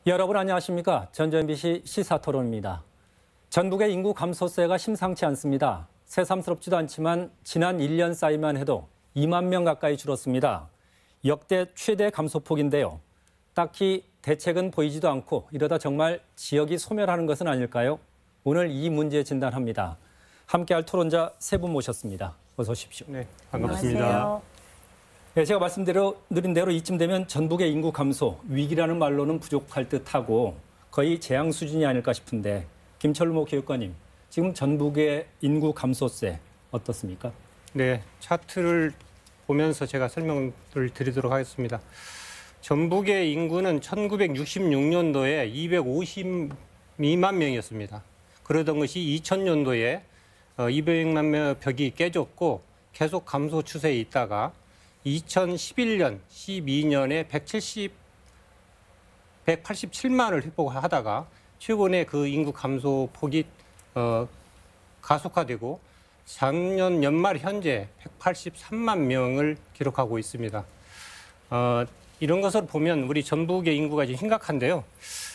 여러분 안녕하십니까? 전주MBC 시사토론입니다. 전국의 인구 감소세가 심상치 않습니다. 새삼스럽지도 않지만 지난 1년 사이만 해도 2만 명 가까이 줄었습니다. 역대 최대 감소폭인데요. 딱히 대책은 보이지도 않고 이러다 정말 지역이 소멸하는 것은 아닐까요? 오늘 이 문제 진단합니다. 함께할 토론자 세 분 모셨습니다. 어서 오십시오. 네, 반갑습니다. 안녕하세요. 네, 제가 말씀드린 대로 이쯤 되면 전국의 인구 감소, 위기라는 말로는 부족할 듯하고 거의 재앙 수준이 아닐까 싶은데 김철모 교육관님, 지금 전국의 인구 감소세 어떻습니까? 네, 차트를 보면서 제가 설명을 드리도록 하겠습니다. 전북의 인구는 1966년도에 252만 명이었습니다. 그러던 것이 2000년도에 200만 명 벽이 깨졌고 계속 감소 추세에 있다가 2011년, 12년에 187만을 회복하다가 최근에 그 인구 감소 폭이 가속화되고 작년 연말 현재 183만 명을 기록하고 있습니다. 이런 것을 보면 우리 전북의 인구가 지금 심각한데요.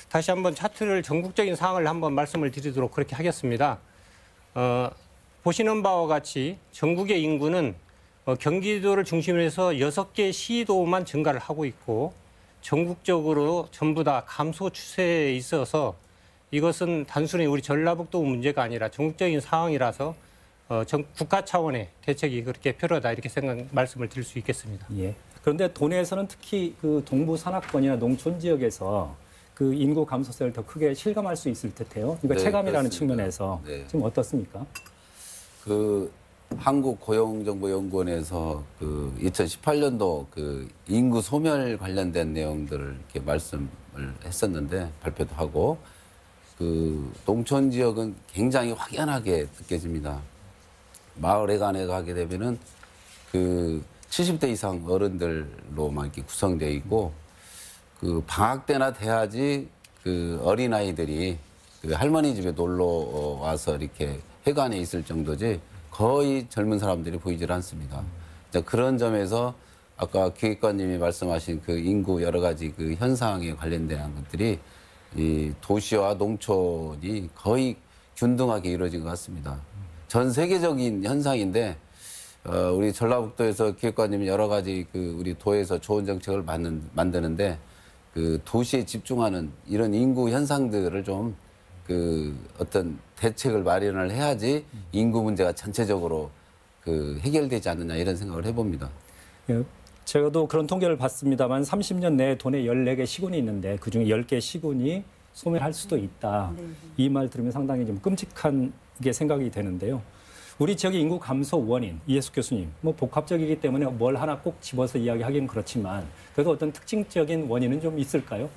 다시 한번 차트를 전국적인 상황을 한번 말씀을 드리도록 그렇게 하겠습니다. 보시는 바와 같이 전국의 인구는 경기도를 중심으로 해서 6개 시도만 증가를 하고 있고 전국적으로 전부 다 감소 추세에 있어서 이것은 단순히 우리 전라북도 문제가 아니라 전국적인 상황이라서 국가 차원의 대책이 그렇게 필요하다 이렇게 말씀을 드릴 수 있겠습니다. 예. 그런데 도내에서는 특히 그 동부 산악권이나 농촌 지역에서 그 인구 감소세를 더 크게 실감할 수 있을 듯해요. 그러니까 네, 체감이라는 그렇습니다. 측면에서 네. 지금 어떻습니까? 한국고용정보연구원에서 2018년도 인구 소멸 관련된 내용들을 이렇게 말씀을 했었는데 발표도 하고 농촌 지역은 굉장히 확연하게 느껴집니다. 마을에 가게 되면은 70대 이상 어른들로만 이렇게 구성되어 있고 방학 때나 돼야지 어린아이들이 할머니 집에 놀러 와서 이렇게 해관에 있을 정도지 거의 젊은 사람들이 보이질 않습니다. 그런 점에서 아까 기획관님이 말씀하신 인구 여러 가지 현상에 관련된 것들이 이 도시와 농촌이 거의 균등하게 이루어진 것 같습니다. 전 세계적인 현상인데 우리 전라북도에서 기획관님이 여러 가지 우리 도에서 좋은 정책을 만드는데 도시에 집중하는 이런 인구 현상들을 좀 어떤 대책을 마련을 해야지 인구 문제가 전체적으로 해결되지 않느냐 이런 생각을 해봅니다. 예, 저도 그런 통계를 봤습니다만 30년 내에 도내 14개 시군이 있는데 그중에 10개 시군이 소멸할 수도 있다. 이 말 들으면 상당히 좀 끔찍한 게 생각이 되는데요. 우리 지역의 인구 감소 원인, 이해숙 교수님, 복합적이기 때문에 뭘 하나 꼭 집어서 이야기하기는 그렇지만 그래도 어떤 특징적인 원인은 좀 있을까요?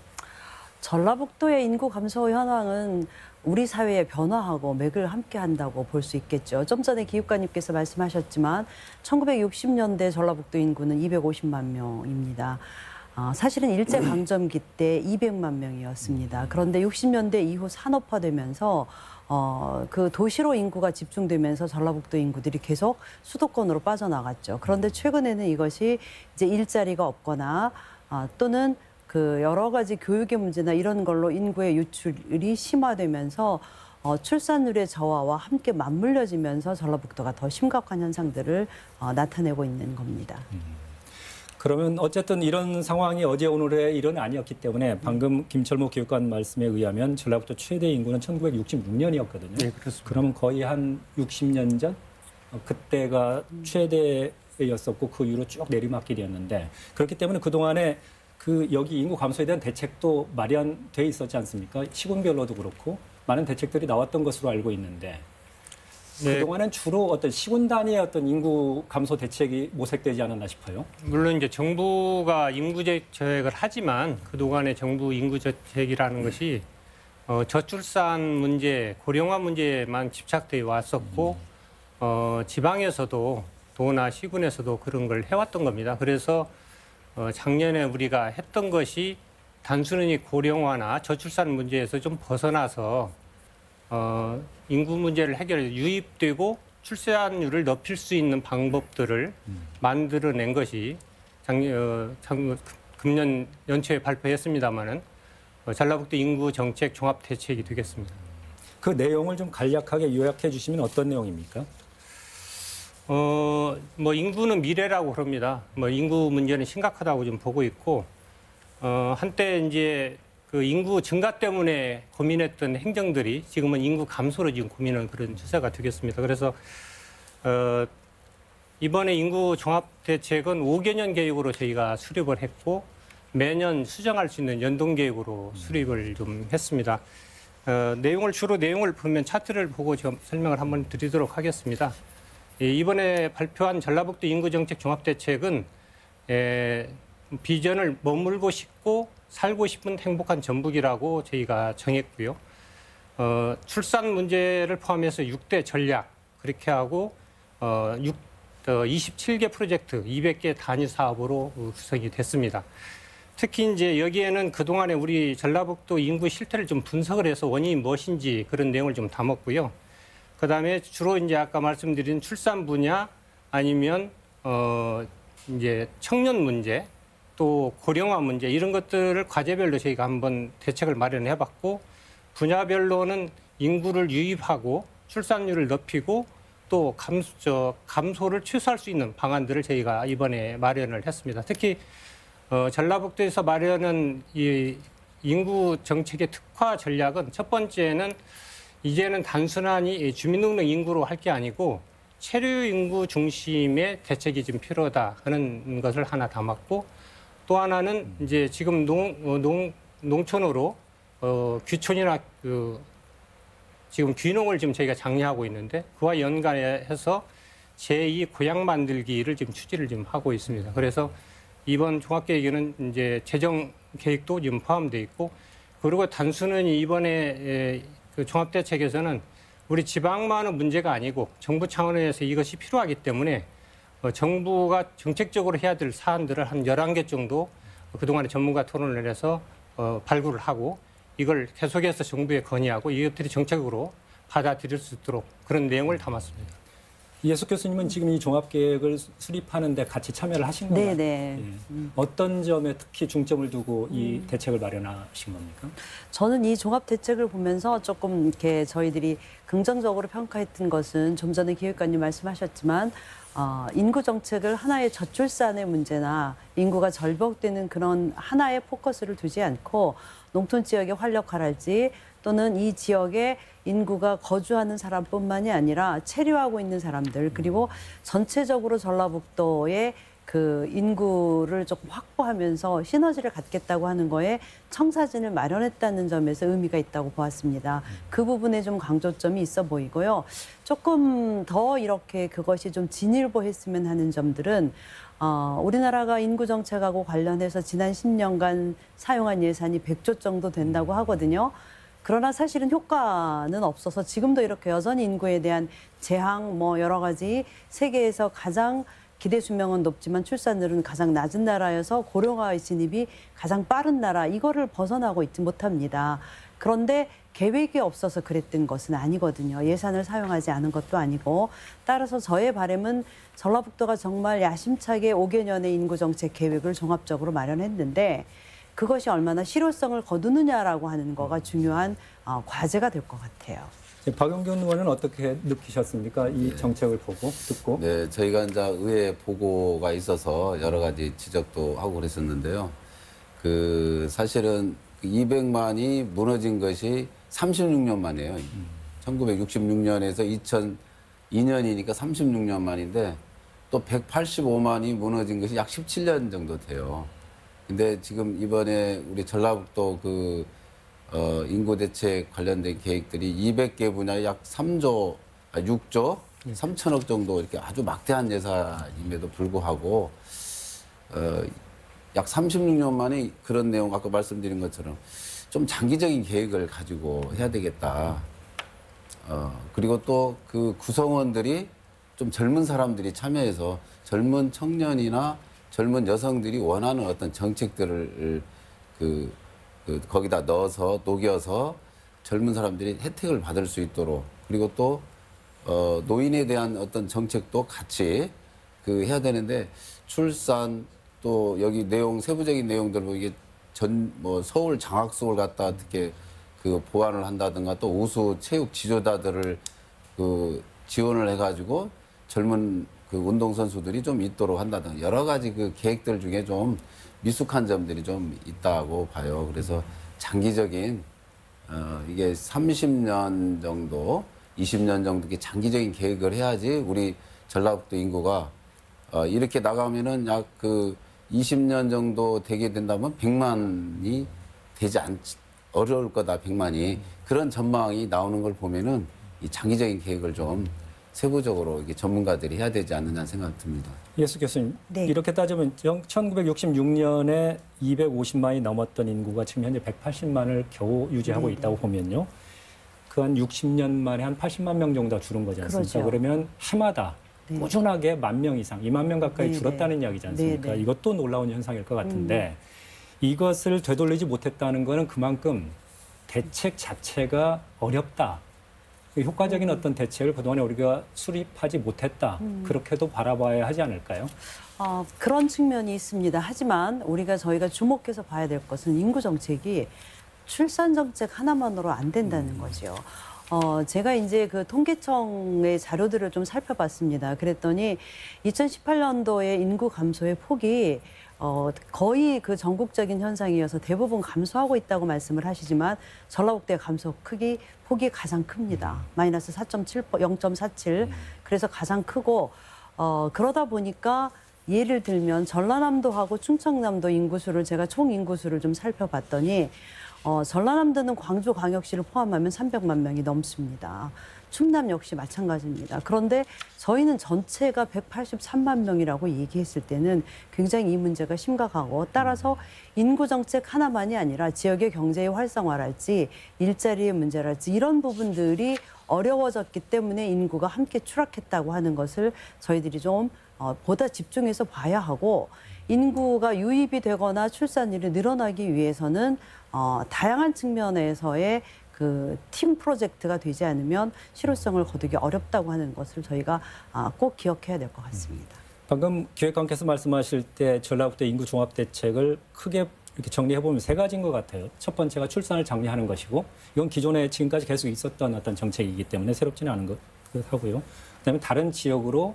전라북도의 인구 감소 현황은 우리 사회의 변화하고 맥을 함께 한다고 볼 수 있겠죠. 좀 전에 기획관님께서 말씀하셨지만 1960년대 전라북도 인구는 250만 명입니다. 사실은 일제강점기 때 200만 명이었습니다. 그런데 60년대 이후 산업화되면서 그 도시로 인구가 집중되면서 전라북도 인구들이 계속 수도권으로 빠져나갔죠. 그런데 최근에는 이것이 이제 일자리가 없거나 또는 여러 가지 교육의 문제나 이런 걸로 인구의 유출이 심화되면서 출산율의 저하와 함께 맞물려지면서 전라북도가 더 심각한 현상들을 나타내고 있는 겁니다. 그러면 어쨌든 이런 상황이 어제 오늘의 일은 아니었기 때문에 방금 김철모 교육관 말씀에 의하면 전라북도 최대 인구는 1966년이었거든요. 네, 그렇습니다. 그러면 거의 한 60년 전? 그때가 최대였었고 그 이후로 쭉 내리막길이었는데 그렇기 때문에 그동안에 여기 인구 감소에 대한 대책도 마련돼 있었지 않습니까? 시군별로도 그렇고 많은 대책들이 나왔던 것으로 알고 있는데 네. 그동안은 주로 어떤 시군 단위의 어떤 인구 감소 대책이 모색되지 않았나 싶어요. 물론 이제 정부가 인구 대책을 하지만 그동안의 정부 인구 대책이라는 것이 저출산 문제, 고령화 문제에만 집착되어 왔었고 지방에서도 도나 시군에서도 그런 걸 해왔던 겁니다. 그래서 작년에 우리가 했던 것이 단순히 고령화나 저출산 문제에서 좀 벗어나서 인구 문제를 해결해 유입되고 출산율을 높일 수 있는 방법들을 만들어낸 것이 금년 연초에 발표했습니다마는 전라북도 인구 정책 종합 대책이 되겠습니다. 그 내용을 좀 간략하게 요약해 주시면 어떤 내용입니까? 뭐 인구는 미래라고 그럽니다. 뭐 인구 문제는 심각하다고 좀 보고 있고, 한때 이제 그 인구 증가 때문에 고민했던 행정들이 지금은 인구 감소로 지금 고민하는 그런 추세가 되겠습니다. 그래서 이번에 인구 종합 대책은 5개년 계획으로 저희가 수립을 했고 매년 수정할 수 있는 연동 계획으로 수립을 좀 했습니다. 주로 내용을 보면 차트를 보고 좀 설명을 한번 드리도록 하겠습니다. 이번에 발표한 전라북도 인구정책 종합대책은 비전을 머물고 싶고 살고 싶은 행복한 전북이라고 저희가 정했고요. 출산 문제를 포함해서 6대 전략 그렇게 하고 27개 프로젝트 200개 단위 사업으로 구성이 됐습니다. 특히 이제 여기에는 그동안에 우리 전라북도 인구 실태를 좀 분석을 해서 원인이 무엇인지 그런 내용을 좀 담았고요. 그다음에 주로 이제 아까 말씀드린 출산 분야 아니면 이제 청년 문제 또 고령화 문제 이런 것들을 과제별로 저희가 한번 대책을 마련해 봤고 분야별로는 인구를 유입하고 출산율을 높이고 또 감소를 최소화할 수 있는 방안들을 저희가 이번에 마련을 했습니다. 특히 전라북도에서 마련한 이 인구 정책의 특화 전략은 첫 번째는 이제는 단순하니 주민등록 인구로 할 게 아니고 체류 인구 중심의 대책이 좀 필요하다 하는 것을 하나 담았고 또 하나는 이제 지금 농촌으로 귀촌이나 지금 귀농을 지금 저희가 장려하고 있는데 그와 연관해서 제2 고향 만들기를 지금 추진을 좀 하고 있습니다. 그래서 이번 종합계획에는 이제 재정 계획도 지금 포함되어 있고 그리고 단순히 이번에 그 종합대책에서는 우리 지방만의 문제가 아니고 정부 차원에서 이것이 필요하기 때문에 정부가 정책적으로 해야 될 사안들을 한 11개 정도 그동안에 전문가 토론을 해서 발굴을 하고 이걸 계속해서 정부에 건의하고 이것들이 정책으로 받아들일 수 있도록 그런 내용을 담았습니다. 이혜숙 교수님은 지금 이 종합계획을 수립하는 데 같이 참여를 하신 건가요? 네네. 어떤 점에 특히 중점을 두고 이 대책을 마련하신 겁니까? 저는 이 종합 대책을 보면서 조금 이렇게 저희들이 긍정적으로 평가했던 것은 좀 전에 기획관님 말씀하셨지만 인구 정책을 하나의 저출산의 문제나 인구가 절벽되는 그런 하나의 포커스를 두지 않고 농촌 지역의 활력화랄지 또는 이 지역에 인구가 거주하는 사람뿐만이 아니라 체류하고 있는 사람들 그리고 전체적으로 전라북도의 그 인구를 조금 확보하면서 시너지를 갖겠다고 하는 거에 청사진을 마련했다는 점에서 의미가 있다고 보았습니다. 그 부분에 좀 강조점이 있어 보이고요. 조금 더 이렇게 그것이 좀 진일보했으면 하는 점들은 우리나라가 인구 정책하고 관련해서 지난 10년간 사용한 예산이 100조 정도 된다고 하거든요. 그러나 사실은 효과는 없어서 지금도 이렇게 여전히 인구에 대한 재앙 뭐 여러 가지 세계에서 가장 기대 수명은 높지만 출산율은 가장 낮은 나라여서 고령화 진입이 가장 빠른 나라 이거를 벗어나고 있지 못합니다. 그런데 계획이 없어서 그랬던 것은 아니거든요. 예산을 사용하지 않은 것도 아니고 따라서 저의 바람은 전라북도가 정말 야심차게 5개년의 인구정책 계획을 종합적으로 마련했는데 그것이 얼마나 실효성을 거두느냐라고 하는 거가 중요한 과제가 될 것 같아요. 박용균 의원은 어떻게 느끼셨습니까? 이 정책을 보고 듣고. 네, 저희가 이제 의회 보고가 있어서 여러 가지 지적도 하고 그랬었는데요. 그 사실은 200만이 무너진 것이 36년 만이에요. 1966년에서 2002년이니까 36년 만인데 또 185만이 무너진 것이 약 17년 정도 돼요. 근데 지금 이번에 우리 전라북도 인구 대책 관련된 계획들이 200개 분야에 약 6조 3천억 정도 이렇게 아주 막대한 예산임에도 불구하고 약 36년 만에 그런 내용 아까 말씀드린 것처럼 좀 장기적인 계획을 가지고 해야 되겠다. 그리고 또 그 구성원들이 좀 젊은 사람들이 참여해서 젊은 청년이나 젊은 여성들이 원하는 어떤 정책들을 거기다 넣어서 녹여서 젊은 사람들이 혜택을 받을 수 있도록 그리고 또 노인에 대한 어떤 정책도 같이 해야 되는데 출산 또 여기 내용 세부적인 내용들 보면 이게 서울 장학숙을 갖다 어떻게 그 보완을 한다든가 또 우수 체육 지도자들을 그 지원을 해가지고 젊은 그 운동선수들이 좀 있도록 한다든가 여러 가지 그 계획들 중에 좀 미숙한 점들이 좀 있다고 봐요. 그래서 장기적인 이게 30년 정도, 20년 정도 이렇게 장기적인 계획을 해야지 우리 전라북도 인구가 이렇게 나가면은 약 그 20년 정도 되게 된다면 100만이 되지 어려울 거다, 100만이. 그런 전망이 나오는 걸 보면은 이 장기적인 계획을 좀 세부적으로 이게 전문가들이 해야 되지 않느냐 생각이 듭니다. 이해숙 교수님, 네. 이렇게 따지면 1966년에 250만이 넘었던 인구가 지금 현재 180만을 겨우 유지하고 네, 있다고 보면요. 그 한 60년 만에 한 80만 명 정도 줄은 거지 않습니까? 그렇죠. 그러면 해마다 네. 꾸준하게 1만 명 이상, 2만 명 가까이 네, 줄었다는 네. 이야기지 않습니까? 네, 네. 이것도 놀라운 현상일 것 같은데 이것을 되돌리지 못했다는 거는 그만큼 대책 자체가 어렵다. 효과적인 어떤 대책을 그동안에 우리가 수립하지 못했다. 그렇게도 바라봐야 하지 않을까요? 그런 측면이 있습니다. 하지만 저희가 주목해서 봐야 될 것은 인구 정책이 출산 정책 하나만으로 안 된다는 거죠. 제가 이제 그 통계청의 자료들을 좀 살펴봤습니다. 그랬더니 2018년도에 인구 감소의 폭이 거의 그 전국적인 현상이어서 대부분 감소하고 있다고 말씀을 하시지만 전라북도의 감소 폭이 가장 큽니다. 마이너스 4.7, 0.47. 그래서 가장 크고 그러다 보니까 예를 들면 전라남도하고 충청남도 인구수를 제가 총 인구수를 좀 살펴봤더니 전라남도는 광주광역시를 포함하면 300만 명이 넘습니다. 충남 역시 마찬가지입니다. 그런데 저희는 전체가 183만 명이라고 얘기했을 때는 굉장히 이 문제가 심각하고 따라서 인구 정책 하나만이 아니라 지역의 경제의 활성화랄지 일자리의 문제랄지 이런 부분들이 어려워졌기 때문에 인구가 함께 추락했다고 하는 것을 저희들이 좀 보다 집중해서 봐야 하고 인구가 유입이 되거나 출산율이 늘어나기 위해서는 다양한 측면에서의 그 팀 프로젝트가 되지 않으면 실효성을 거두기 어렵다고 하는 것을 저희가 꼭 기억해야 될 것 같습니다. 방금 기획관께서 말씀하실 때 전라북도 인구 종합 대책을 크게 이렇게 정리해보면 세 가지인 것 같아요. 첫 번째가 출산을 장려하는 것이고 이건 기존에 지금까지 계속 있었던 어떤 정책이기 때문에 새롭지는 않은 것 하고요. 그다음에 다른 지역으로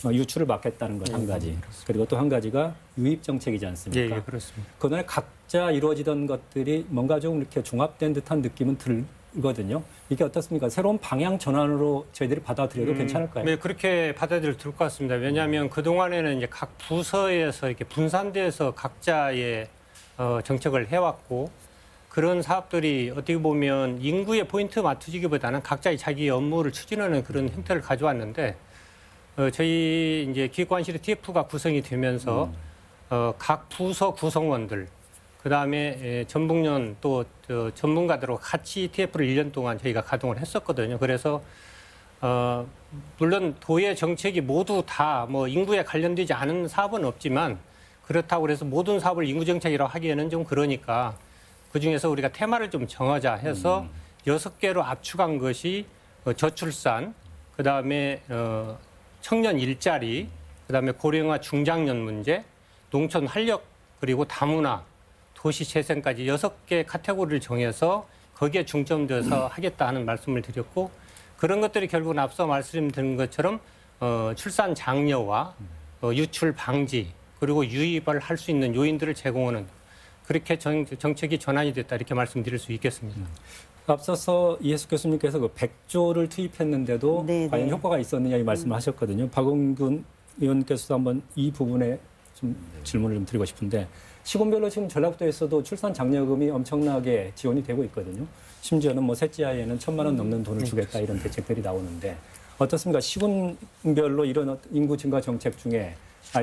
유출을 막겠다는 것 한 가지. 그리고 또 한 가지가 유입 정책이지 않습니까? 예, 그렇습니다. 그동안에 각자 이루어지던 것들이 뭔가 좀 이렇게 종합된 듯한 느낌은 들거든요. 이게 어떻습니까? 새로운 방향 전환으로 저희들이 받아들여도 괜찮을까요? 네, 그렇게 받아들일 것 같습니다. 왜냐하면 그동안에는 이제 각 부서에서 이렇게 분산돼서 각자의 정책을 해왔고 그런 사업들이 어떻게 보면 인구의 포인트 맞추기보다는 각자의 자기 업무를 추진하는 그런 형태를 가져왔는데 저희 이제 기획관실의 TF가 구성이 되면서 각 부서 구성원들 그다음에 전북년 또 전문가들하고 같이 TF를 1년 동안 저희가 가동을 했었거든요. 그래서 물론 도의 정책이 모두 다 뭐 인구에 관련되지 않은 사업은 없지만 그렇다고 해서 모든 사업을 인구 정책이라고 하기에는 좀 그러니까 그중에서 우리가 테마를 좀 정하자 해서 6개로 압축한 것이 저출산, 그다음에 청년 일자리, 그다음에 고령화 중장년 문제, 농촌 활력, 그리고 다문화, 도시 재생까지 6개 카테고리를 정해서 거기에 중점돼서 하겠다 하는 말씀을 드렸고 그런 것들이 결국은 앞서 말씀드린 것처럼 출산 장려와 유출 방지 그리고 유입을 할 수 있는 요인들을 제공하는 그렇게 정책이 전환이 됐다 이렇게 말씀드릴 수 있겠습니다. 앞서서 이해숙 교수님께서 그 100조를 투입했는데도 네, 과연 네. 효과가 있었느냐 이 말씀을 하셨거든요. 박원균 의원께서도 한번 이 부분에 좀 질문을 좀 드리고 싶은데 시군별로 지금 전라북도에서도 출산 장려금이 엄청나게 지원이 되고 있거든요. 심지어는 뭐 셋째 아이에는 1,000만 원 넘는 돈을 주겠다 이런 대책들이 나오는데 어떻습니까? 시군별로 이런 인구 증가 정책 중에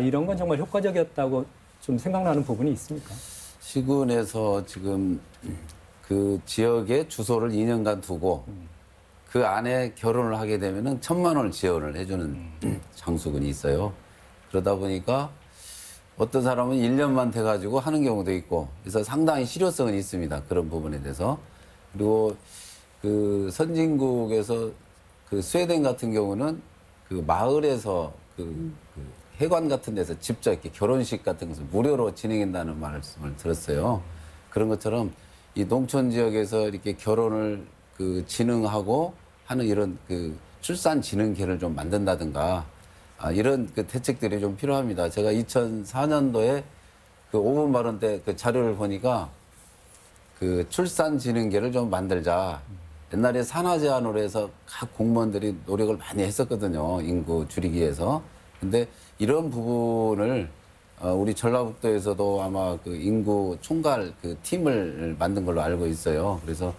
이런 건 정말 효과적이었다고 좀 생각나는 부분이 있습니까? 시군에서 지금 그 지역에 주소를 2년간 두고 그 안에 결혼을 하게 되면은 1,000만 원을 지원을 해주는 장수군이 있어요. 그러다 보니까 어떤 사람은 1년만 돼가지고 하는 경우도 있고 그래서 상당히 실효성은 있습니다. 그런 부분에 대해서. 그리고 그 선진국에서 그 스웨덴 같은 경우는 그 마을에서 그 해관 같은 데서 직접 이렇게 결혼식 같은 것을 무료로 진행한다는 말씀을 들었어요. 그런 것처럼 이 농촌 지역에서 이렇게 결혼을 그 진흥하고 하는 이런 그 출산 진흥계를 좀 만든다든가 이런 그 대책들이 좀 필요합니다. 제가 2004년도에 그 5분 발언 때 그 자료를 보니까 그 출산 진흥계를 좀 만들자. 옛날에 산하 제한으로 해서 각 공무원들이 노력을 많이 했었거든요. 인구 줄이기 위해서. 근데 이런 부분을 우리 전라북도에서도 아마 그 인구 총괄 그 팀을 만든 걸로 알고 있어요. 그래서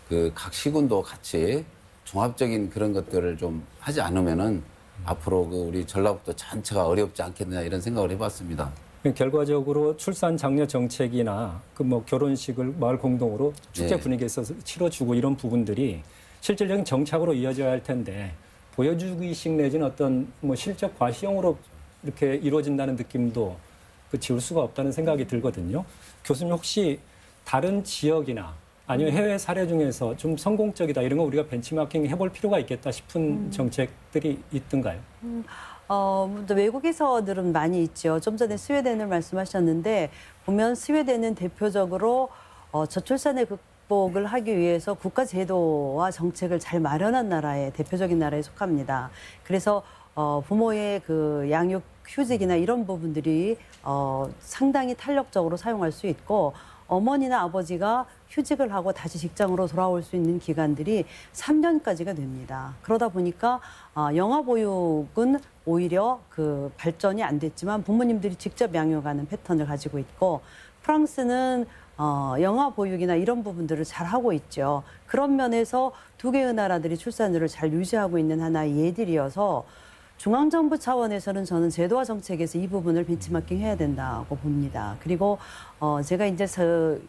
그 각 시군도 같이 종합적인 그런 것들을 좀 하지 않으면은 앞으로 그 우리 전라북도 전체가 어렵지 않겠느냐 이런 생각을 해봤습니다. 결과적으로 출산 장려 정책이나 그 뭐 결혼식을 마을 공동으로 축제 네. 분위기에서 치러주고 이런 부분들이 실질적인 정착으로 이어져야 할 텐데 보여주기식 내지는 어떤 뭐 실적 과시형으로 이렇게 이루어진다는 느낌도 그 지울 수가 없다는 생각이 들거든요. 교수님 혹시 다른 지역이나 아니면 해외 사례 중에서 좀 성공적이다 이런 거 우리가 벤치마킹 해볼 필요가 있겠다 싶은 정책들이 있던가요? 외국에서들은 많이 있죠. 좀 전에 스웨덴을 말씀하셨는데 보면 스웨덴은 대표적으로 저출산의 극복을 하기 위해서 국가 제도와 정책을 잘 마련한 나라의 대표적인 나라에 속합니다. 그래서 부모의 그 양육 휴직이나 이런 부분들이 상당히 탄력적으로 사용할 수 있고 어머니나 아버지가 휴직을 하고 다시 직장으로 돌아올 수 있는 기간들이 3년까지가 됩니다. 그러다 보니까 영아 보육은 오히려 그 발전이 안 됐지만 부모님들이 직접 양육하는 패턴을 가지고 있고 프랑스는 영아 보육이나 이런 부분들을 잘 하고 있죠. 그런 면에서 두 개의 나라들이 출산율을 잘 유지하고 있는 하나의 예들이어서 중앙정부 차원에서는 저는 제도와 정책에서 이 부분을 벤치마킹 해야 된다고 봅니다. 그리고 제가 이제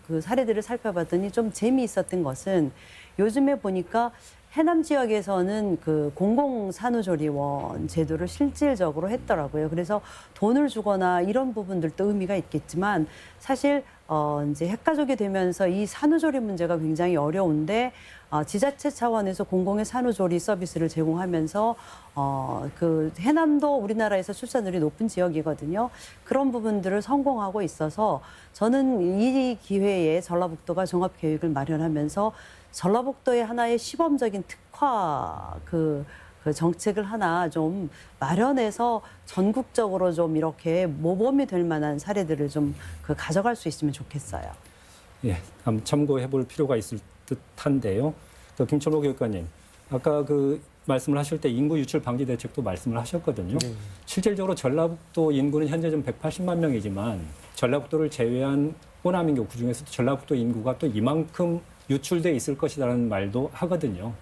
그 사례들을 살펴봤더니 좀 재미있었던 것은 요즘에 보니까 해남 지역에서는 그 공공산후조리원 제도를 실질적으로 했더라고요. 그래서 돈을 주거나 이런 부분들도 의미가 있겠지만 사실 이제 핵가족이 되면서 이 산후조리 문제가 굉장히 어려운데 지자체 차원에서 공공의 산후조리 서비스를 제공하면서 그 해남도 우리나라에서 출산율이 높은 지역이거든요. 그런 부분들을 성공하고 있어서 저는 이 기회에 전라북도가 종합계획을 마련하면서 전라북도의 하나의 시범적인 특화 그 정책을 하나 좀 마련해서 전국적으로 좀 이렇게 모범이 될 만한 사례들을 좀 가져갈 수 있으면 좋겠어요. 예, 한번 참고해 볼 필요가 있을 듯한데요. 또 김철호 교육관님, 아까 그 말씀을 하실 때 인구 유출 방지 대책도 말씀을 하셨거든요. 실질적으로 전라북도 인구는 현재 좀 180만 명이지만 전라북도를 제외한 호남 인구 그중에서도 전라북도 인구가 또 이만큼 유출돼 있을 것이라는 말도 하거든요.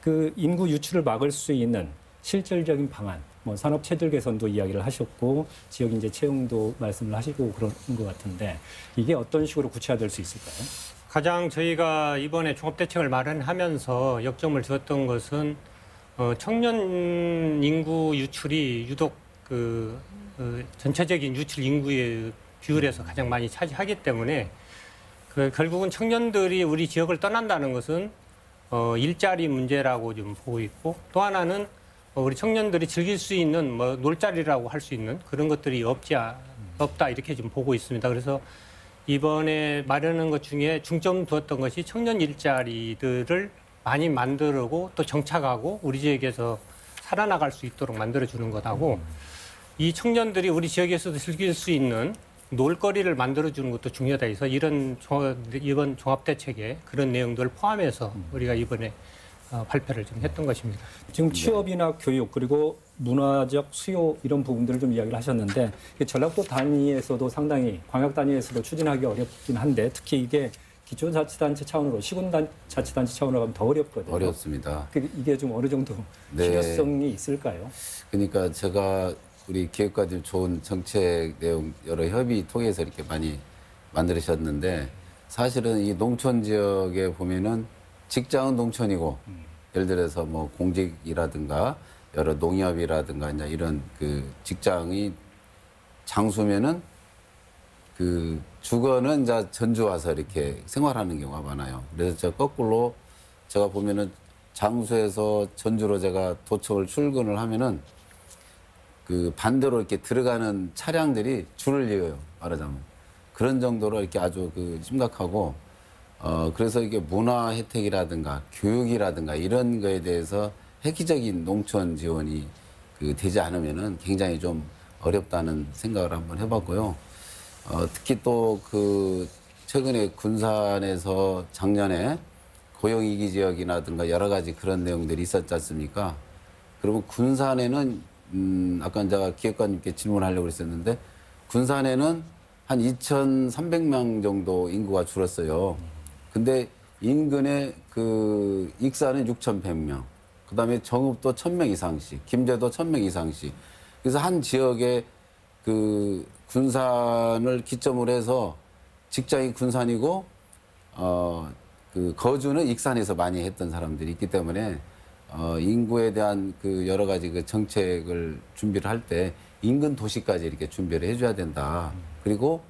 그 인구 유출을 막을 수 있는 실질적인 방안, 뭐 산업 체질 개선도 이야기를 하셨고 지역 인재 채용도 말씀을 하시고 그런 것 같은데 이게 어떤 식으로 구체화될 수 있을까요? 가장 저희가 이번에 종합대책을 마련하면서 역점을 두었던 것은 청년 인구 유출이 유독 전체적인 유출 인구의 비율에서 가장 많이 차지하기 때문에 결국은 청년들이 우리 지역을 떠난다는 것은 일자리 문제라고 좀 보고 있고 또 하나는 우리 청년들이 즐길 수 있는 뭐 놀자리라고 할 수 있는 그런 것들이 없다 이렇게 좀 보고 있습니다. 그래서 이번에 마련한 것 중에 중점 두었던 것이 청년 일자리들을 많이 만들고 또 정착하고 우리 지역에서 살아나갈 수 있도록 만들어주는 것하고 이 청년들이 우리 지역에서도 즐길 수 있는 놀거리를 만들어주는 것도 중요하다 해서 이번 종합대책에 그런 내용들을 포함해서 우리가 이번에 발표를 좀 했던 것입니다. 지금 취업이나 교육 그리고 문화적 수요 이런 부분들을 좀 이야기를 하셨는데 전라북도 단위에서도 상당히 광역 단위에서도 추진하기 어렵긴 한데 특히 이게 기초자치단체 차원으로 시군자치단체 차원으로 가면 더 어렵거든요. 어렵습니다. 이게 좀 어느 정도 실효성이 있을까요? 그러니까 제가 우리 기획관님 좋은 정책 내용 여러 협의 통해서 이렇게 많이 만들으셨는데 사실은 이 농촌 지역에 보면은 직장은 농촌이고 예를 들어서 뭐 공직이라든가 여러 농협이라든가 이제 이런 그 직장이 장수면은 그 주거는 이제 전주 와서 이렇게 생활하는 경우가 많아요. 그래서 저 거꾸로 제가 보면은 장수에서 전주로 제가 도청을 출근을 하면은 그 반대로 이렇게 들어가는 차량들이 줄을 이어요. 말하자면. 그런 정도로 이렇게 아주 그 심각하고 그래서 이게 문화 혜택이라든가 교육이라든가 이런 거에 대해서 획기적인 농촌 지원이 그 되지 않으면은 굉장히 좀 어렵다는 생각을 한번 해봤고요. 특히 또 그 최근에 군산에서 작년에 고용위기 지역이라든가 여러 가지 그런 내용들이 있었지 않습니까? 그러면 군산에는 아까 제가 기획관님께 질문하려고 그랬었는데 군산에는 한 2,300명 정도 인구가 줄었어요. 근데 인근의 그 익산은 6,100명, 그다음에 정읍도 1,000명 이상씩, 김제도 1,000명 이상씩. 그래서 한 지역에 그 군산을 기점으로 해서 직장이 군산이고 그 거주는 익산에서 많이 했던 사람들이 있기 때문에 인구에 대한 그 여러 가지 그 정책을 준비를 할 때 인근 도시까지 이렇게 준비를 해줘야 된다. 그리고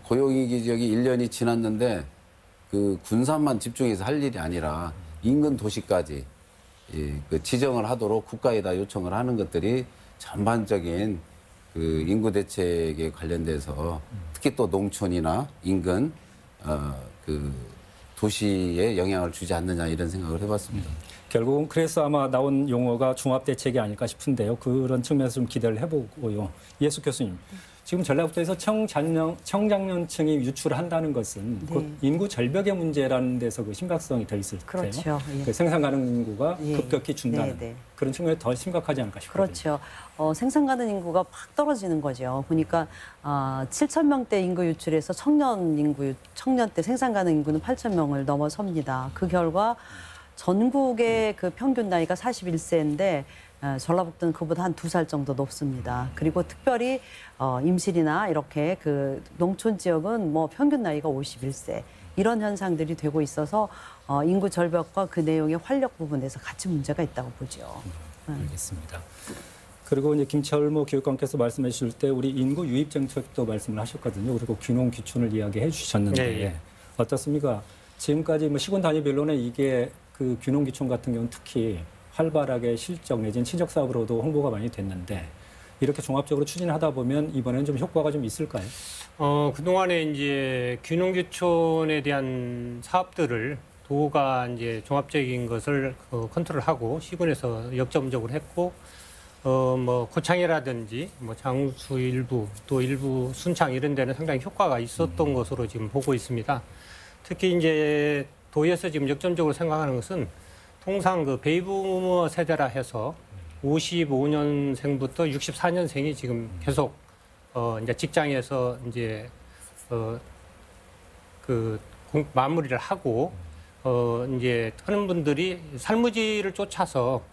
고용위기 지역이 1년이 지났는데 그 군산만 집중해서 할 일이 아니라 인근 도시까지 그 지정을 하도록 국가에다 요청을 하는 것들이 전반적인 그 인구 대책에 관련돼서 특히 또 농촌이나 인근 그 도시에 영향을 주지 않느냐 이런 생각을 해봤습니다. 결국은 그래서 아마 나온 용어가 종합대책이 아닐까 싶은데요. 그런 측면에서 좀 기대를 해보고요. 이해숙 교수님, 지금 전라북도에서 청장년층이 유출한다는 것은 네. 곧 인구 절벽의 문제라는 데서 그 심각성이 더 있을 테요. 그렇죠. 예. 그 생산 가능 인구가 예. 급격히 준다는 네, 네. 그런 측면이 더 심각하지 않을까 싶거든요. 그렇죠. 생산 가능 인구가 팍 떨어지는 거죠. 보니까 7,000명대 인구 유출에서 청년 때 생산 가능 인구는 8,000명을 넘어섭니다. 그 결과 전국의 그 평균 나이가 41세인데 전라북도는 그보다 한 2살 정도 높습니다. 그리고 특별히 임실이나 이렇게 그 농촌 지역은 뭐 평균 나이가 51세 이런 현상들이 되고 있어서 인구 절벽과 그 내용의 활력 부분에서 같이 문제가 있다고 보죠. 알겠습니다. 그리고 이제 김철모 교육감께서 말씀해 주실 때 우리 인구 유입 정책도 말씀을 하셨거든요. 그리고 귀농 귀촌을 이야기해 주셨는데 네. 어떻습니까? 지금까지 뭐 시군 단위별로는 이게 그 귀농 귀촌 같은 경우는 특히 활발하게 실적 내지는 친적 사업으로도 홍보가 많이 됐는데 이렇게 종합적으로 추진하다 보면 이번에는 좀 효과가 좀 있을까요? 그동안에 이제 귀농귀촌에 대한 사업들을 도가 이제 종합적인 것을 컨트롤하고 시군에서 역점적으로 했고 뭐 고창이라든지 뭐 장수 일부 또 일부 순창 이런 데는 상당히 효과가 있었던 것으로 지금 보고 있습니다. 특히 이제 도에서 지금 역점적으로 생각하는 것은 통상 그 베이비부머 세대라 해서 55년생부터 64년생이 지금 계속 이제 직장에서 이제 그 마무리를 하고 이제 하는 분들이 삶의질을 쫓아서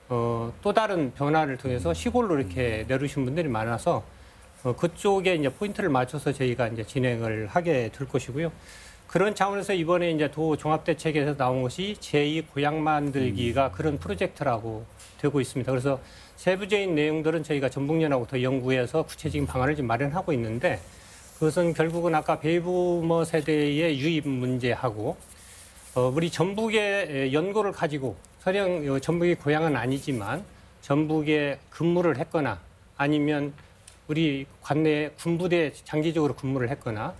또 다른 변화를 통해서 시골로 이렇게 내려오신 분들이 많아서 그쪽에 이제 포인트를 맞춰서 저희가 이제 진행을 하게 될 것이고요. 그런 차원에서 이번에 이제 도 종합대책에서 나온 것이 제2 고향 만들기가 그런 프로젝트라고 되고 있습니다. 그래서 세부적인 내용들은 저희가 전북연하고 더 연구해서 구체적인 방안을 지금 마련하고 있는데 그것은 결국은 아까 베이비부머 세대의 유입 문제하고 우리 전북의 연고를 가지고 설령 전북이 고향은 아니지만 전북에 근무를 했거나 아니면 우리 관내 군부대에 장기적으로 근무를 했거나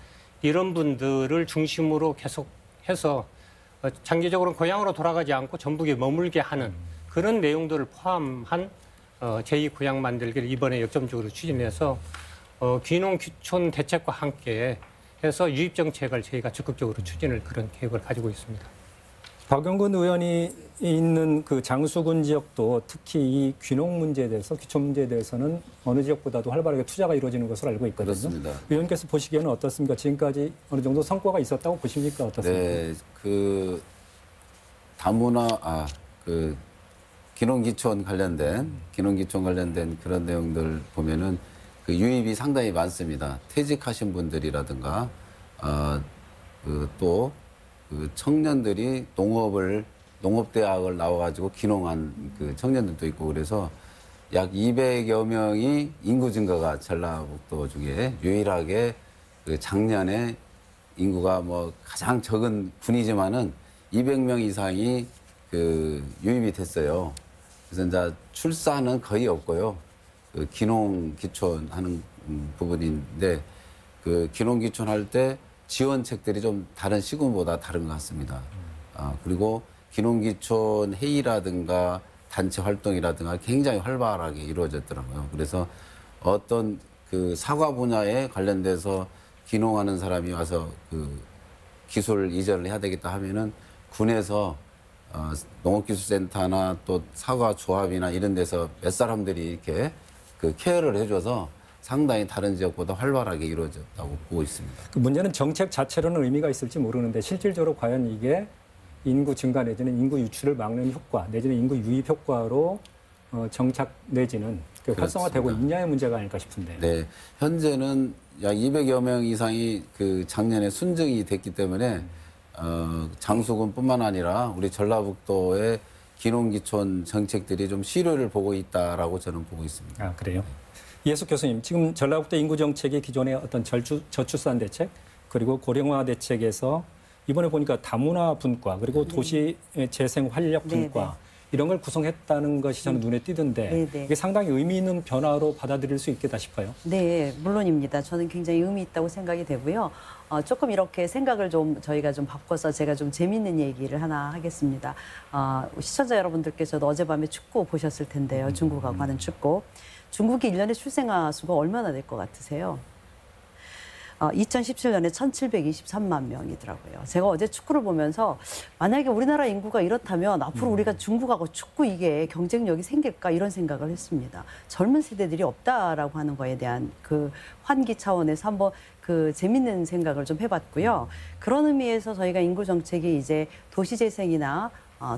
이런 분들을 중심으로 계속해서 장기적으로 고향으로 돌아가지 않고 전북에 머물게 하는 그런 내용들을 포함한 제2 고향 만들기를 이번에 역점적으로 추진해서 귀농 귀촌 대책과 함께 해서 유입 정책을 저희가 적극적으로 추진을 그런 계획을 가지고 있습니다. 박영근 의원이 있는 그 장수군 지역도 특히 이 귀농 문제에 대해서 귀촌 문제에 대해서는 어느 지역보다도 활발하게 투자가 이루어지는 것으로 알고 있거든요. 그렇습니다. 의원께서 보시기에는 어떻습니까? 지금까지 어느 정도 성과가 있었다고 보십니까? 어떻습니까? 네, 그 다문화 그 귀농귀촌 관련된 그런 내용들 보면은 그 유입이 상당히 많습니다. 퇴직하신 분들이라든가 또 그 청년들이 농업대학을 나와가지고 귀농한 그 청년들도 있고 그래서 약 200여 명이 인구 증가가 전라북도 중에 유일하게 그 작년에 인구가 뭐 가장 적은 군이지만은 200명 이상이 그 유입이 됐어요. 그래서 이제 출산은 거의 없고요. 그 귀농 귀촌하는 부분인데 그 귀농귀촌 할 때 지원책들이 좀 다른 시군보다 다른 것 같습니다. 그리고 귀농귀촌 회의라든가 단체 활동이라든가 굉장히 활발하게 이루어졌더라고요. 그래서 어떤 그 사과 분야에 관련돼서 귀농하는 사람이 와서 그 기술 이전을 해야 되겠다 하면은 군에서 농업기술센터나 또 사과 조합이나 이런 데서 몇 사람들이 이렇게 그 케어를 해줘서 상당히 다른 지역보다 활발하게 이루어졌다고 보고 있습니다. 그 문제는 정책 자체로는 의미가 있을지 모르는데 실질적으로 과연 이게 인구 증가 내지는 인구 유출을 막는 효과 내지는 인구 유입 효과로 정착 내지는 활성화되고 있냐의 문제가 아닐까 싶은데. 네, 현재는 약 200여 명 이상이 그 작년에 순증이 됐기 때문에 장수군뿐만 아니라 우리 전라북도의 귀농귀촌 정책들이 좀 실효를 보고 있다라고 저는 보고 있습니다. 아, 그래요? 이해숙 교수님, 지금 전라북도 인구 정책이 기존의 어떤 저출산 대책 그리고 고령화 대책에서 이번에 보니까 다문화 분과 그리고 도시 재생 활력 분과 이런 걸 구성했다는 것이 저는 눈에 띄던데 이게 상당히 의미 있는 변화로 받아들일 수 있겠다 싶어요. 네, 물론입니다. 저는 굉장히 의미 있다고 생각이 되고요. 조금 이렇게 생각을 좀 저희가 좀 바꿔서 제가 좀 재밌는 얘기를 하나 하겠습니다. 시청자 여러분들께서도 어젯밤에 축구 보셨을 텐데요. 중국하고 하는 축구. 중국이 1년에 출생아 수가 얼마나 될 것 같으세요? 2017년에 1,723만 명이더라고요. 제가 어제 축구를 보면서 만약에 우리나라 인구가 이렇다면 앞으로 우리가 중국하고 축구 이게 경쟁력이 생길까 이런 생각을 했습니다. 젊은 세대들이 없다라고 하는 거에 대한 그 환기 차원에서 한번 그 재밌는 생각을 좀 해봤고요. 그런 의미에서 저희가 인구 정책이 이제 도시재생이나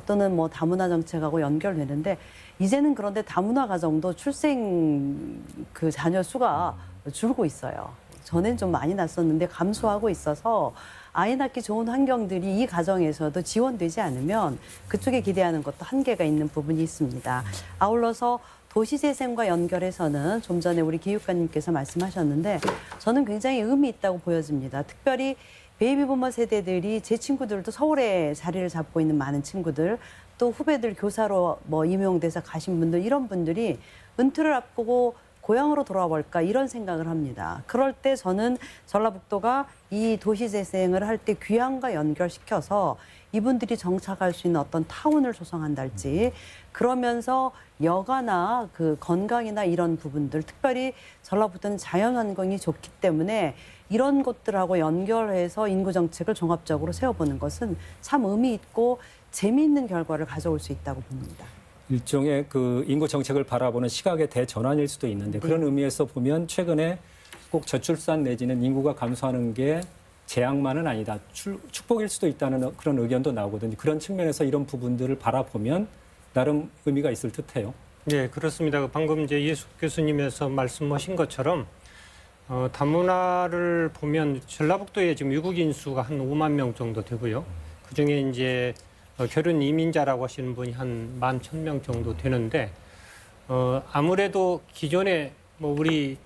또는 뭐 다문화 정책하고 연결되는데 이제는 그런데 다문화 가정도 출생 그 자녀 수가 줄고 있어요. 전엔 좀 많이 났었는데 감소하고 있어서 아이 낳기 좋은 환경들이 이 가정에서도 지원되지 않으면 그쪽에 기대하는 것도 한계가 있는 부분이 있습니다. 아울러서 도시재생과 연결해서는 좀 전에 우리 기육관님께서 말씀하셨는데 저는 굉장히 의미 있다고 보여집니다. 특별히 베이비부머 세대들이 제 친구들도 서울에 자리를 잡고 있는 많은 친구들 또 후배들 교사로 뭐 임용돼서 가신 분들 이런 분들이 은퇴를 앞두고 고향으로 돌아볼까 이런 생각을 합니다. 그럴 때 저는 전라북도가 이 도시재생을 할 때 귀향과 연결시켜서 이분들이 정착할 수 있는 어떤 타운을 조성한달지 그러면서 여가나 그 건강이나 이런 부분들 특별히 전라북도는 자연환경이 좋기 때문에 이런 곳들하고 연결해서 인구정책을 종합적으로 세워보는 것은 참 의미 있고 재미있는 결과를 가져올 수 있다고 봅니다. 일종의 그 인구 정책을 바라보는 시각의 대전환일 수도 있는데 그런 의미에서 보면 최근에 꼭 저출산 내지는 인구가 감소하는 게 재앙만은 아니다. 축복일 수도 있다는 그런 의견도 나오거든요. 그런 측면에서 이런 부분들을 바라보면 나름 의미가 있을 듯해요. 네, 그렇습니다. 방금 이제 이해숙 교수님께서 말씀하신 것처럼 다문화를 보면 전라북도에 지금 유국인 수가 한 5만 명 정도 되고요. 그중에 이제 결혼 이민자라고 하시는 분이 한 11,000명 정도 되는데 아무래도 기존에 뭐 우리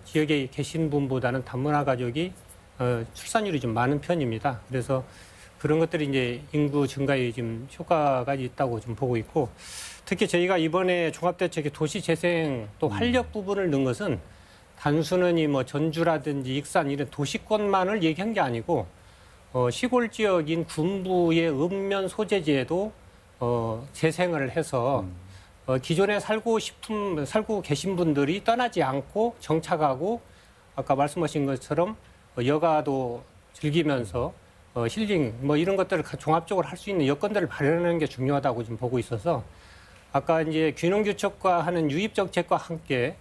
지역에 계신 분보다는 다문화 가족이 출산율이 좀 많은 편입니다. 그래서 그런 것들이 이제 인구 증가에 좀 효과가 있다고 좀 보고 있고 특히 저희가 이번에 종합대책에 도시재생 또 활력 부분을 넣은 것은 단순히 뭐 전주라든지 익산 이런 도시권만을 얘기한 게 아니고 시골 지역인 군부의 읍면 소재지에도 재생을 해서 기존에 살고 계신 분들이 떠나지 않고 정착하고 아까 말씀하신 것처럼 여가도 즐기면서 힐링 뭐 이런 것들을 종합적으로 할 수 있는 여건들을 마련하는 게 중요하다고 지금 보고 있어서 아까 이제 귀농귀촌과 하는 유입 정책과 함께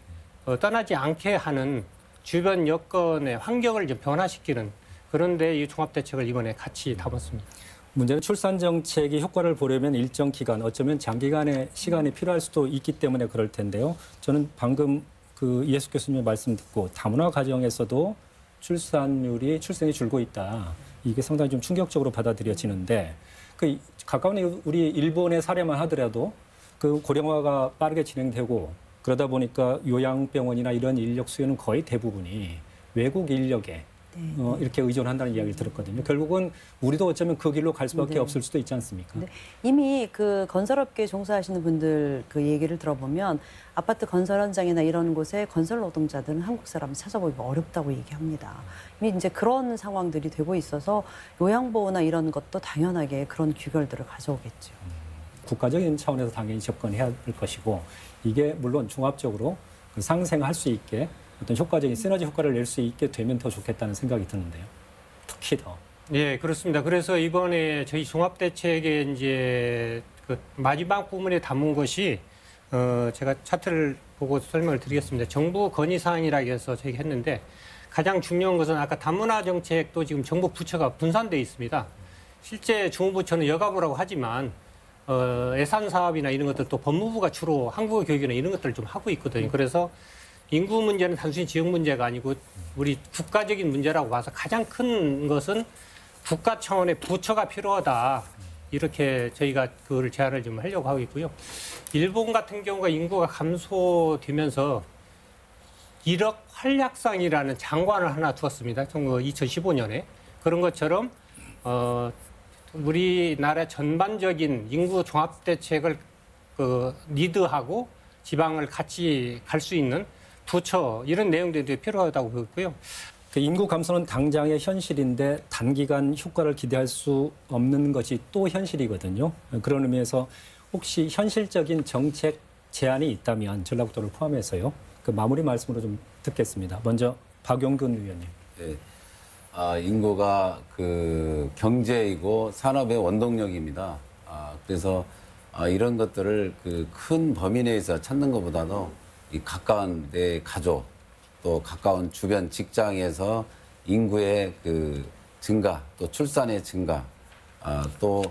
떠나지 않게 하는 주변 여건의 환경을 좀 변화시키는 그런데 이 종합대책을 이번에 같이 담았습니다. 문제는 출산 정책이 효과를 보려면 일정 기간, 어쩌면 장기간의 시간이 필요할 수도 있기 때문에 그럴 텐데요. 저는 방금 그 이해숙 교수님의 말씀 듣고 다문화 가정에서도 출생이 줄고 있다. 이게 상당히 좀 충격적으로 받아들여지는데 그 가까운 우리 일본의 사례만 하더라도 그 고령화가 빠르게 진행되고 그러다 보니까 요양병원이나 이런 인력 수요는 거의 대부분이 외국 인력에 이렇게 의존한다는 이야기를 들었거든요. 결국은 우리도 어쩌면 그 길로 갈 수밖에 네. 없을 수도 있지 않습니까? 네. 이미 그 건설업계에 종사하시는 분들 그 얘기를 들어보면 아파트 건설 현장이나 이런 곳에 건설 노동자들은 한국 사람 찾아보기가 어렵다고 얘기합니다. 이미 이제 그런 상황들이 되고 있어서 요양보호나 이런 것도 당연하게 그런 규결들을 가져오겠죠. 국가적인 차원에서 당연히 접근해야 할 것이고 이게 물론 종합적으로 그 상생할 수 있게 어떤 효과적인 시너지 효과를 낼 수 있게 되면 더 좋겠다는 생각이 드는데요. 특히 더. 예, 그렇습니다. 그래서 이번에 저희 종합대책의 이제 그 마지막 부분에 담은 것이 제가 차트를 보고 설명을 드리겠습니다. 정부 건의사항이라고 해서 저희가 했는데 가장 중요한 것은 아까 다문화 정책도 지금 정부 부처가 분산되어 있습니다. 실제 중부처는 여가부라고 하지만 예산 사업이나 이런 것들 또 법무부가 주로 한국어 교육이나 이런 것들을 좀 하고 있거든요. 그래서 인구 문제는 단순히 지역 문제가 아니고 우리 국가적인 문제라고 봐서 가장 큰 것은 국가 차원의 부처가 필요하다. 이렇게 저희가 그거를 제안을 좀 하려고 하고 있고요. 일본 같은 경우가 인구가 감소되면서 1억 활약상이라는 장관을 하나 두었습니다. 2015년에. 그런 것처럼 우리나라 전반적인 인구 종합 대책을 리드하고 지방을 같이 갈 수 있는 부처 이런 내용들이 필요하다고 보고요. 그 인구 감소는 당장의 현실인데 단기간 효과를 기대할 수 없는 것이 또 현실이거든요. 그런 의미에서 혹시 현실적인 정책 제안이 있다면 전라북도를 포함해서요. 그 마무리 말씀으로 좀 듣겠습니다. 먼저 박용근 의원님. 네. 인구가 그 경제이고 산업의 원동력입니다. 그래서 이런 것들을 그 큰 범위 내에서 찾는 것보다도 이 가까운 내 가족 또 가까운 주변 직장에서 인구의 그 증가 또 출산의 증가 또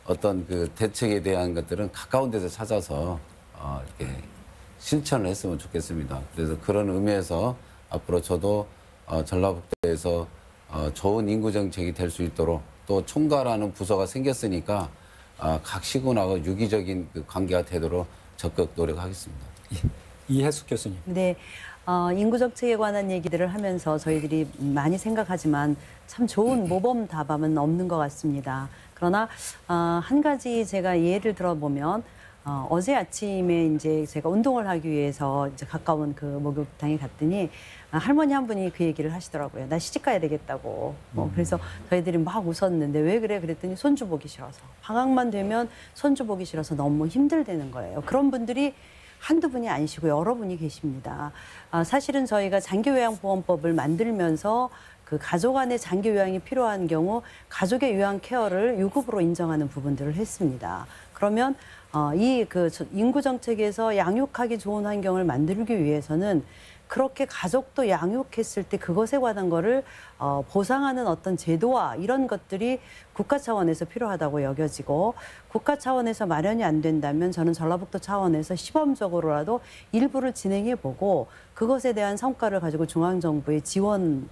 어떤 그 대책에 대한 것들은 가까운 데서 찾아서 이렇게 실천을 했으면 좋겠습니다. 그래서 그런 의미에서 앞으로 저도 전라북도에서 좋은 인구 정책이 될 수 있도록 또 총괄하는 부서가 생겼으니까 각 시군하고 유기적인 그 관계가 되도록 적극 노력하겠습니다. 이해숙 교수님. 네. 인구 정책에 관한 얘기들을 하면서 저희들이 많이 생각하지만 참 좋은 모범 답안은 없는 것 같습니다. 그러나 한 가지 제가 예를 들어보면 어제 아침에 이제 제가 운동을 하기 위해서 이제 가까운 그 목욕탕에 갔더니 할머니 한 분이 그 얘기를 하시더라고요. 나 시집 가야 되겠다고. 그래서 저희들이 막 웃었는데 왜 그래? 그랬더니 손주 보기 싫어서. 방학만 되면 손주 보기 싫어서 너무 힘들다는 거예요. 그런 분들이 한두 분이 아니시고 여러 분이 계십니다. 사실은 저희가 장기요양보험법을 만들면서 그 가족 안에 장기 요양이 필요한 경우 가족의 요양 케어를 유급으로 인정하는 부분들을 했습니다. 그러면 이 그 인구 정책에서 양육하기 좋은 환경을 만들기 위해서는 그렇게 가족도 양육했을 때 그것에 관한 거를 보상하는 어떤 제도와 이런 것들이 국가 차원에서 필요하다고 여겨지고 국가 차원에서 마련이 안 된다면 저는 전라북도 차원에서 시범적으로라도 일부를 진행해보고 그것에 대한 성과를 가지고 중앙정부의 지원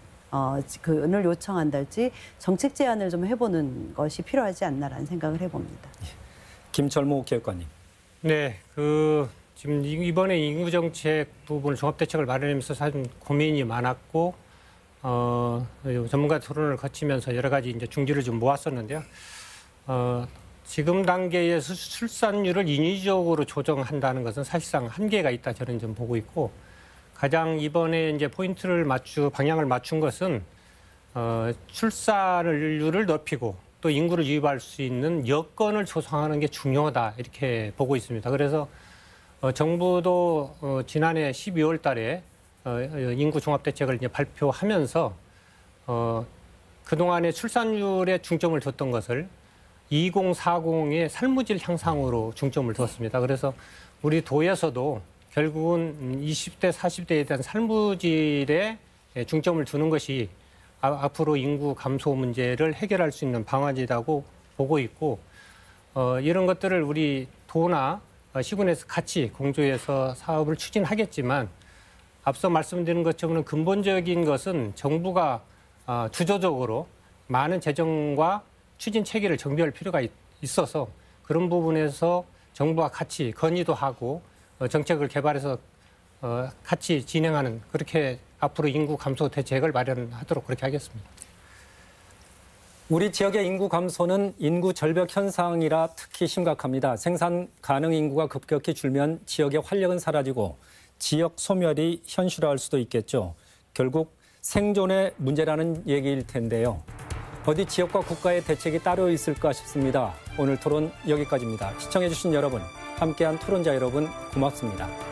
을 요청한달지 정책 제안을 좀 해보는 것이 필요하지 않나라는 생각을 해봅니다. 김철모 교육관님. 네, 지금 이번에 인구 정책 부분 종합대책을 마련하면서 사실 고민이 많았고 전문가 토론을 거치면서 여러 가지 이제 중지를 좀 모았었는데요. 지금 단계의 출산율을 인위적으로 조정한다는 것은 사실상 한계가 있다 저는 좀 보고 있고 가장 이번에 이제 방향을 맞춘 것은 출산율을 높이고 또 인구를 유입할 수 있는 여건을 조성하는 게 중요하다 이렇게 보고 있습니다. 그래서 정부도 지난해 12월 달에 인구 종합대책을 이제 발표하면서 그동안의 출산율에 중점을 뒀던 것을 2040의 삶의 향상으로 중점을 두었습니다. 그래서 우리 도에서도 결국은 20대, 40대에 대한 삶의 질에 중점을 두는 것이 앞으로 인구 감소 문제를 해결할 수 있는 방안이라고 보고 있고 이런 것들을 우리 도나 시군에서 같이 공조해서 사업을 추진하겠지만 앞서 말씀드린 것처럼 근본적인 것은 정부가 주도적으로 많은 재정과 추진 체계를 정비할 필요가 있어서 그런 부분에서 정부와 같이 건의도 하고 정책을 개발해서 같이 진행하는 그렇게 앞으로 인구 감소 대책을 마련하도록 그렇게 하겠습니다. 우리 지역의 인구 감소는 인구 절벽 현상이라 특히 심각합니다. 생산 가능 인구가 급격히 줄면 지역의 활력은 사라지고 지역 소멸이 현실화할 수도 있겠죠. 결국 생존의 문제라는 얘기일 텐데요. 어디 지역과 국가의 대책이 따로 있을까 싶습니다. 오늘 토론 여기까지입니다. 시청해주신 여러분, 함께한 토론자 여러분 고맙습니다.